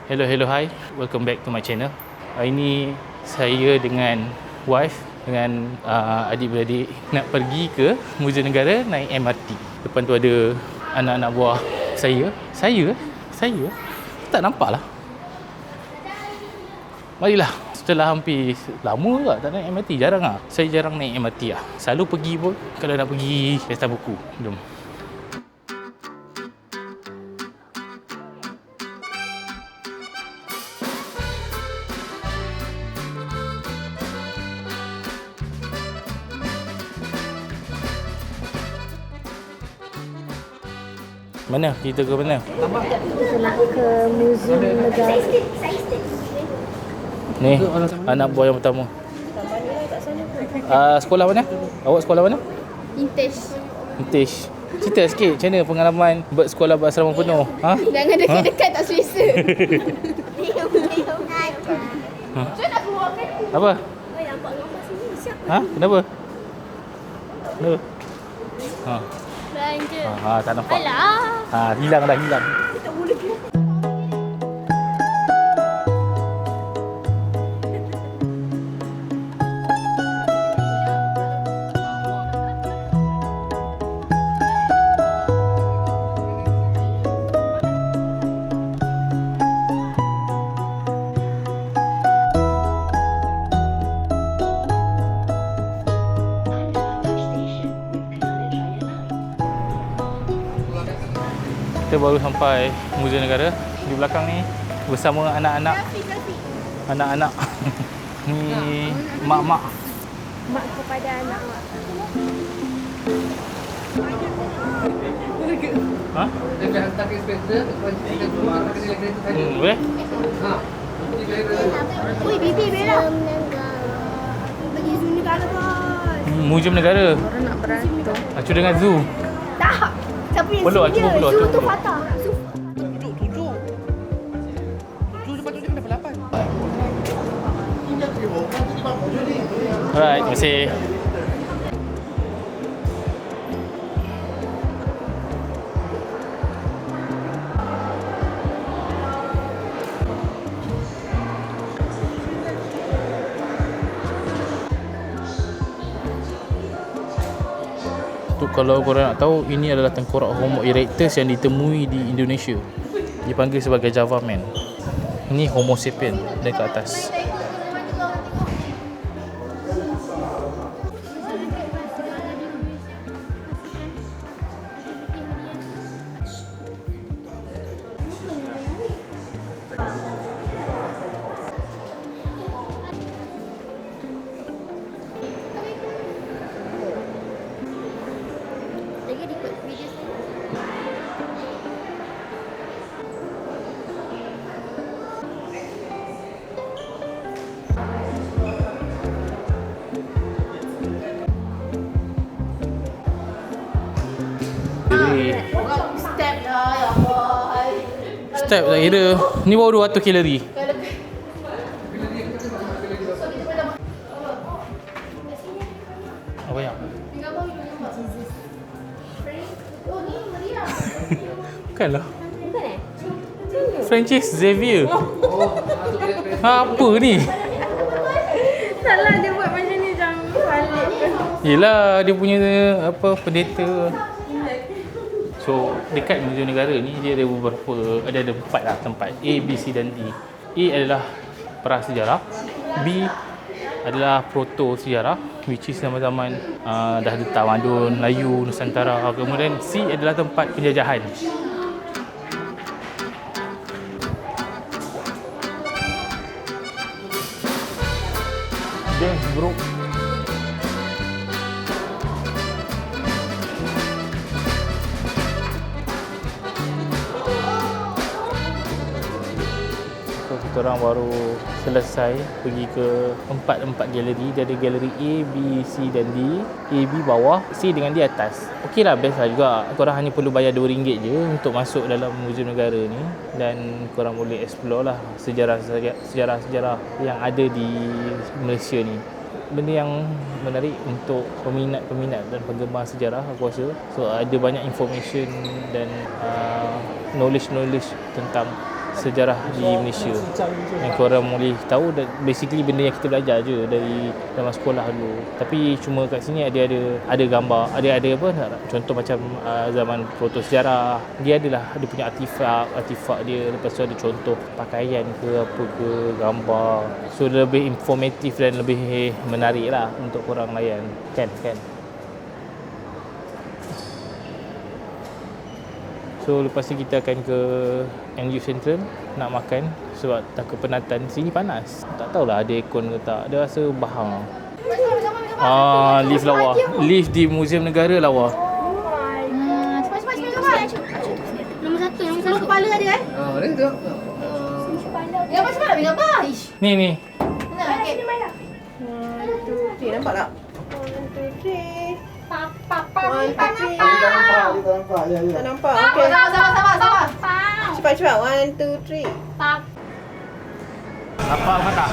Hello, hi. Welcome back to my channel. Hari ni saya dengan wife, dengan adik-beradik nak pergi ke Muzium Negara naik MRT. Depan tu ada anak-anak buah saya. Saya tak nampak lah. Marilah. Setelah hampir lama tak naik MRT. Jarang lah. Saya jarang naik MRT lah. Selalu pergi pun kalau nak pergi pesta buku. Jom. Mana? Kita ke mana? Kita nak ke Muzium Negara. Ni, anak buah yang pertama. Sekolah mana? Awak sekolah mana? Intish. Cerita sikit macam mana pengalaman bersekolah berasrama penuh. Ha? Jangan dekat-dekat tak selesa. Apa? Ha? Kenapa? Ha. Belanja. Tak nampak. Alah. Hilang dah, hilang. Kita baru sampai Muzium Negara. Di belakang ni bersama anak-anak. Anak-anak. Ni mak-mak. Mak kepada anak mak. Ha? Boleh? Ui, bibi berak. Pergi Muzium Negara bos. Muzium Negara. Orang nak beratur. Acu dengan zoo. Tak. Siapa yang Peluk, zoo cuba dia? peluk, Zoo cuba tu peluk. Fatah. Zoo. Alright, terima kasih. Tu kalau korang nak tahu, ini adalah tengkorak Homo erectus yang ditemui di Indonesia. Dipanggil sebagai Java Man. Ini Homo sapien dekat atas. Lagi ikut video saya. Step dah ya Allah. Step tak kira. Ni baru 200 kalori. Apa yang? Oh ni Maria. Bukanlah. Bukan eh? Francis Xavier. Apa ni? Salah dia buat macam ni jangan balik. Yelah, dia punya apa pendeta. So, dekat Muzium Negara ni dia ada beberapa, ada 4 lah tempat. A, B, C dan D. A adalah prasejarah. B adalah proto sejarah, which is zaman-zaman dah ada tamadun Melayu, Nusantara. Kemudian C adalah tempat penjajahan. James Brooke. So, kita orang baru selesai pergi ke empat galeri. Dia ada galeri A, B, C dan D. A, B bawah, C dengan D atas. Okey lah, best lah juga. Korang hanya perlu bayar RM2 je untuk masuk dalam Muzium Negara ni. Dan korang boleh explore lah sejarah-sejarah yang ada di Malaysia ni. Benda yang menarik untuk peminat-peminat dan penggemar sejarah, aku rasa. So ada banyak information dan knowledge tentang sejarah di Malaysia yang korang boleh tahu. Basically benda yang kita belajar je dari dalam sekolah dulu, tapi cuma kat sini ada gambar, ada apa, contoh macam zaman proto sejarah, dia ada punya artifak dia, lepas tu ada contoh pakaian ke apa ke, gambar, so lebih informatif dan lebih menarik lah untuk korang layan kan. So lepas ni kita akan ke NU Central nak makan sebab takut penatan. Sini panas. Tak tahulah ada aircon ke tak. Dia rasa bahang. Lift lawa. Lift di Muzium Negara lawa. Cepat. Nombor satu. Seluruh kepala ada kan? Ada tu. Ya, macam mana nak gambar? Ish. Ni. Mana? Okay. Nampak tak? 1, 2, 3. Tak nampak. Tak nampak. Okey. Sabar. Cepat. 1, 2, 3. Apa kata?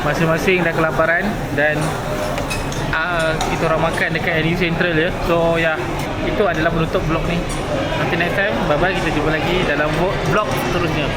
Masing-masing dah kelaparan dan kita orang makan dekat NU Central ya. So ya, itu adalah penutup vlog ni. Until next time, bye bye, kita jumpa lagi dalam vlog seterusnya.